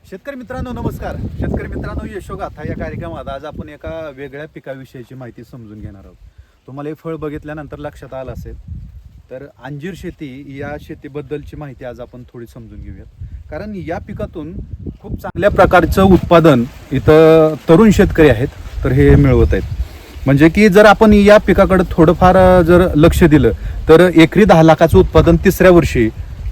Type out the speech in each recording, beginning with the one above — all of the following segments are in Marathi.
शेतकरी मित्रांनो नमस्कार. शेतकरी मित्रांनो, यशोगाथा या कार्यक्रमात आज आपण एका वेगळ्या पिकाविषयीची माहिती समजून घेणार आहोत. तुम्हाला हे फळ बघितल्यानंतर लक्षात आलं असेल, तर अंजीर शेती या शेतीबद्दलची माहिती आज आपण थोडी समजून घेऊयात. कारण या पिकातून खूप चांगल्या प्रकारचं उत्पादन इथं तरुण शेतकरी आहेत तर हे मिळवत आहेत. म्हणजे की जर आपण या पिकाकडे थोडंफार जर लक्ष दिलं तर एकरी 10 लाखाचं उत्पादन तिसऱ्या वर्षी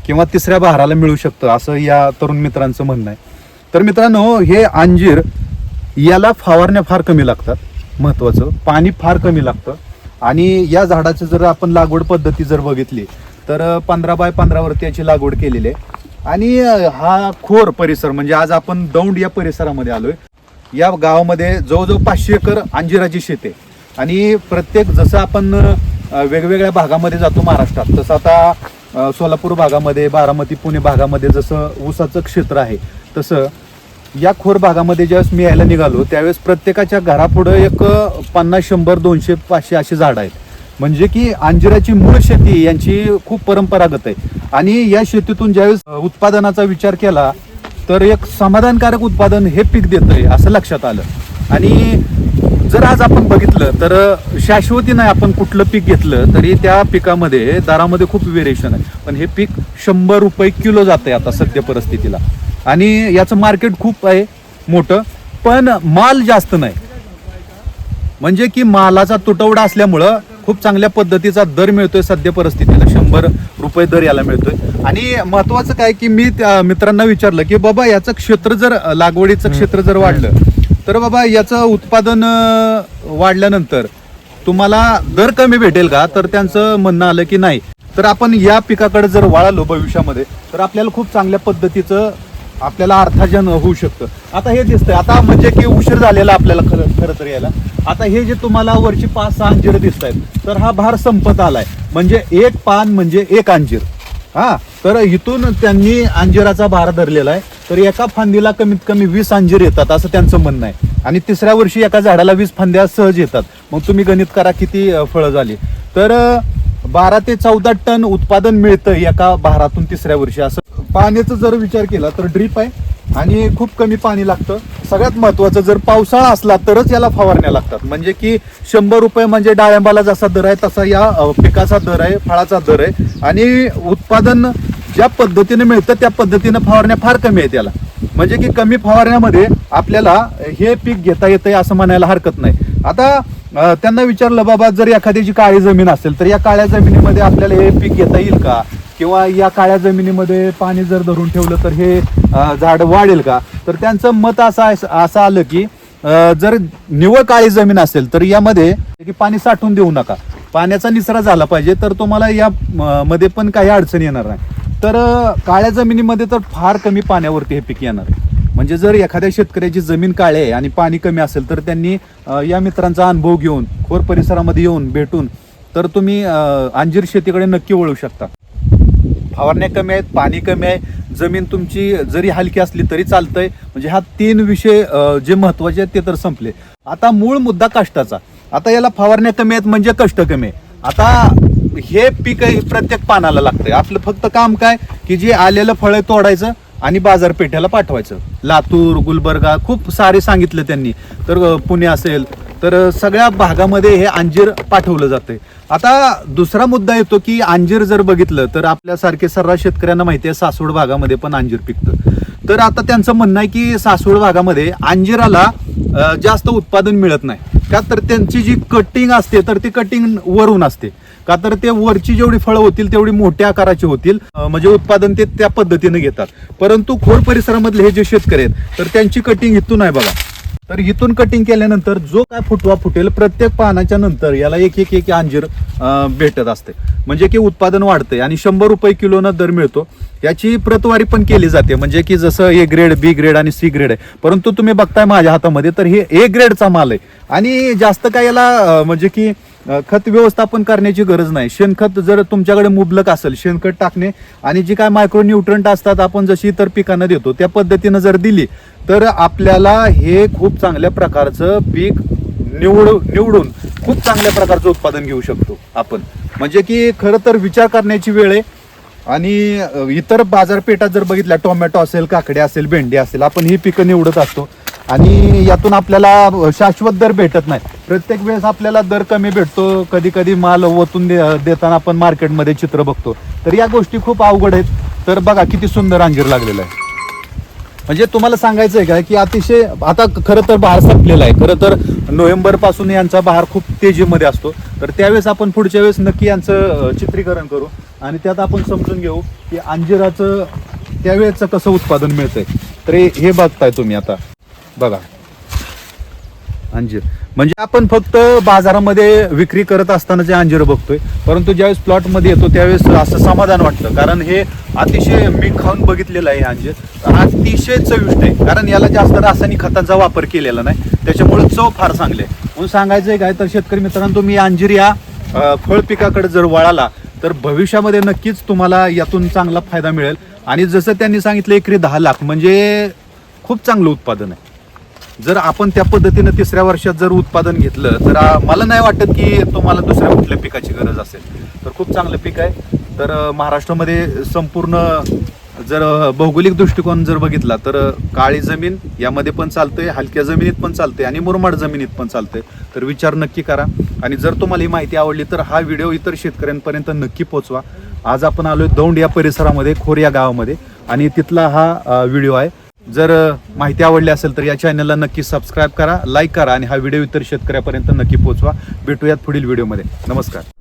किंवा तिसऱ्या बहाराला मिळू शकतं, असं या तरुण मित्रांचं म्हणणं आहे. तर मित्रांनो, हे अंजीर याला फवारण्या फार कमी लागतात, महत्त्वाचं पाणी फार कमी लागतं. आणि या झाडाचं जर आपण लागवड पद्धती जर बघितली तर 15 बाय 15 वरती याची लागवड केलेली आहे. आणि हा खोर परिसर म्हणजे आज आपण दौंड या परिसरामध्ये आलोय. या गावामध्ये जवळजवळ 500 एकर अंजिराची शेती आहे. आणि प्रत्येक जसं आपण वेगवेगळ्या भागामध्ये जातो महाराष्ट्रात, तसं आता सोलापूर भागामध्ये, बारामती, पुणे भागामध्ये जसं ऊसाचं क्षेत्र आहे, तसं या खोर भागामध्ये ज्यावेळेस मी यायला निघालो त्यावेळेस प्रत्येकाच्या घरापुढं एक 50, 100, 200, 500 अशी झाडं आहेत. म्हणजे की अंजिराची मूळ शेती यांची खूप परंपरागत आहे. आणि या शेतीतून ज्यावेळेस उत्पादनाचा विचार केला तर एक समाधानकारक उत्पादन हे पीक देतंय असं लक्षात आलं. आणि जर आज आपण बघितलं तर शाश्वती नाही, आपण कुठलं पीक घेतलं तरी त्या पिकामध्ये दरामध्ये खूप व्हेरिएशन आहे. पण हे पीक 100 रुपये किलो जात आहे आता सध्या परिस्थितीला. आणि याचं मार्केट खूप आहे मोठं, पण माल जास्त नाही. म्हणजे की मालाचा तुटवडा असल्यामुळं खूप चांगल्या पद्धतीचा दर मिळतोय सध्या परिस्थितीला. 100 रुपये दर याला मिळतोय. आणि महत्वाचं काय की मी त्या मित्रांना विचारलं की बाबा याचं क्षेत्र जर लागवडीचं क्षेत्र जर वाढलं तर बाबा याचं उत्पादन वाढल्यानंतर तुम्हाला दर कमी भेटेल का? तर त्यांचं म्हणणं आलं की नाही. तर आपण या पिकाकडे जर वळालो भविष्यामध्ये तर आपल्याला खूप चांगल्या पद्धतीचं आपल्याला अर्थार्जन होऊ शकतं. आता हे दिसतंय, आता म्हणजे की उशीर झालेला आपल्याला खरं तर याला. आता हे जे तुम्हाला वरची 5-6 अंजीर दिसत आहेत तर हा भार संपत आलाय. म्हणजे एक पान म्हणजे एक अंजीर. हा, तर इथून त्यांनी अंजिराचा भार धरलेला आहे. तर एका फांदीला कमीत कमी 20 अंजीर येतात असं त्यांचं म्हणणं आहे. आणि तिसऱ्या वर्षी एका झाडाला 20 फांद्या सहज येतात. मग तुम्ही गणित करा किती फळं झाली. तर 12 ते 14 टन उत्पादन मिळतं एका भारातून तिसऱ्या वर्षी. असं पाण्याचा जर विचार केला तर ड्रीप आहे आणि खूप कमी पाणी लागतं. सगळ्यात महत्वाचं, जर पावसाळा असला तरच याला फवारण्या लागतात. म्हणजे की 100 रुपये म्हणजे डाळिंबाला जसा दर आहे तसा या पिकाचा दर आहे, फळाचा दर आहे. आणि उत्पादन ज्या पद्धतीने मिळतं त्या पद्धतीने फवारण्या फार कमी आहेत याला. म्हणजे की कमी फवारण्यामध्ये आपल्याला हे पीक घेता येतंय असं म्हणायला हरकत नाही. आता त्यांना विचारलं, बाबा जर एखाद्याची काळी जमीन असेल तर या काळ्या जमिनीमध्ये आपल्याला हे पीक घेता येईल का? किंवा या काळ्या जमिनीमध्ये पाणी जर धरून ठेवलं तर हे झाड वाढेल का? तर त्यांचं मत असं आलं की जर निव्वळ काळी जमीन असेल तर यामध्ये की पाणी साठवून देऊ नका, पाण्याचा निचरा झाला पाहिजे, तर तुम्हाला या मध्ये पण काही अडचण येणार नाही. तर काळ्या जमिनीमध्ये तर फार कमी पाण्यावरती हे पीक येणार आहे. म्हणजे जर एखाद्या शेतकऱ्याची जमीन काळी आहे आणि पाणी कमी असेल तर त्यांनी या मित्रांचा अनुभव घेऊन खोर परिसरामध्ये येऊन भेटून तर तुम्ही अंजीर शेतीकडे नक्की वळू शकता. फवारण्या कमी आहेत, पाणी कमी आहे, जमीन तुमची जरी हलकी असली तरी चालतंय. म्हणजे हा 3 विषय जे महत्वाचे आहेत ते तर संपले. आता मूळ मुद्दा कष्टाचा. आता याला फवारण्या कमी आहेत म्हणजे कष्ट कमी आहे. आता हे पीक प्रत्येक पानाला लागतंय. आपलं फक्त काम काय की जे आलेलं फळ तोडायचं आणि बाजारपेठेला पाठवायचं. लातूर, गुलबर्गा खूप सारे सांगितलं त्यांनी, तर पुणे असेल तर सगळ्या भागामध्ये हे अंजीर पाठवलं जातंय. आता दुसरा मुद्दा येतो की अंजीर जर बघितलं तर आपल्यासारखे सर्रास शेतकऱ्यांना माहिती आहे सासवड भागामध्ये पण अंजीर पिकतं. तर आता त्यांचं म्हणणं आहे की सासवड भागामध्ये अंजिराला जास्त उत्पादन मिळत नाही. का तर त्यांची जी कटिंग असते तर ती कटिंग वरून असते. का तर ते वरची जेवढी फळं होतील तेवढी मोठ्या आकाराची होतील, म्हणजे उत्पादन ते त्या पद्धतीने घेतात. परंतु खोर परिसरामधले हे जे शेतकरी आहेत तर त्यांची कटिंग इथून आहे बघा. तर इथून कटिंग केल्यानंतर जो काय फुटवा फुटेल प्रत्येक पानाच्या नंतर याला एक अंजीर भेटत असते. म्हणजे की उत्पादन वाढतंय आणि 100 रुपये किलोनं दर मिळतो. याची प्रतवारी पण केली जाते. म्हणजे की जसं ए ग्रेड, बी ग्रेड आणि सी ग्रेड आहे. परंतु तुम्ही बघताय माझ्या हातामध्ये तर हे ए ग्रेडचा माल आहे. आणि जास्त काय याला म्हणजे की खत व्यवस्थापन करण्याची गरज नाही. शेणखत जर तुमच्याकडे मुबलक असेल, शेणखत टाकणे आणि जी काय मायक्रो न्यूट्रंट असतात आपण जशी इतर पिकांना देतो त्या पद्धतीनं जर दिली तर आपल्याला हे खूप चांगल्या प्रकारचं पीक निवडून खूप चांगल्या प्रकारचं उत्पादन घेऊ शकतो आपण. म्हणजे की खरं तर विचार करण्याची वेळ आहे. आणि इतर बाजारपेठात जर बघितल्या टोमॅटो असेल, काकडी असेल, भेंडी असेल, आपण ही पिकं निवडत असतो आणि यातून आपल्याला शाश्वत दर भेटत नाही. प्रत्येक वेळेस आपल्याला दर कमी भेटतो, कधी कधी माल ओतून देताना आपण मार्केटमध्ये चित्र बघतो. तर या गोष्टी खूप अवघड आहेत. तर बघा किती सुंदर अंजीर लागलेला आहे. म्हणजे तुम्हाला सांगायचं आहे का की अतिशय आता खरं तर बहार संपलेला आहे. खरं तर नोव्हेंबर पासून यांचा बहार खूप तेजीमध्ये असतो. तर त्यावेळेस आपण पुढच्या वेळेस नक्की यांचं चित्रीकरण करू आणि त्यात आपण समजून घेऊ की अंजिराचं त्यावेळेचं कसं उत्पादन मिळतंय. तर हे बघताय तुम्ही आता बघा अंजीर. म्हणजे आपण फक्त बाजारामध्ये विक्री करत असताना जे अंजीर बघतोय, परंतु ज्यावेळेस प्लॉटमध्ये येतो त्यावेळेस असं समाधान वाटतं. कारण हे अतिशय मी खाऊन बघितलेलं आहे. अंजीर अतिशय चविष्ट आहे, कारण याला जास्त रासायनिक खतांचा वापर केलेला नाही, त्याच्यामुळे चव फार चांगली आहे. म्हणून सांगायचं आहे काय तर शेतकरी मित्रांनो, तुम्ही अंजीर या फळ पिकाकडे जर वळाला तर भविष्यामध्ये नक्कीच तुम्हाला यातून चांगला फायदा मिळेल. आणि जसं त्यांनी सांगितलं एकरी 10 लाख म्हणजे खूप चांगलं उत्पादन आहे. जर आपण त्या पद्धतीनं तिसऱ्या वर्षात जर उत्पादन घेतलं तर मला नाही वाटत की तुम्हाला दुसऱ्या कुठल्या पिकाची गरज असेल. तर खूप चांगलं पीक आहे. तर महाराष्ट्रामध्ये संपूर्ण जर भौगोलिक दृष्टिकोन जर बघितला तर काळी जमीन यामध्ये पण चालतंय, हलक्या जमिनीत पण चालतंय आणि मुरमाड जमिनीत पण चालतंय. तर विचार नक्की करा. आणि जर तुम्हाला ही माहिती आवडली तर हा व्हिडिओ इतर शेतकऱ्यांपर्यंत नक्की पोहोचवा. आज आपण आलोय दौंड या परिसरामध्ये, खोर या गावामध्ये, आणि तिथला हा व्हिडिओ आहे. जर माहिती आवडली असेल तर या चॅनलला नक्की सबस्क्राईब करा, लाईक करा आणि हा व्हिडिओ इतर शेतकऱ्यापर्यंत नक्की पोहोचवा. भेटूयात पुढील व्हिडिओमध्ये. नमस्कार.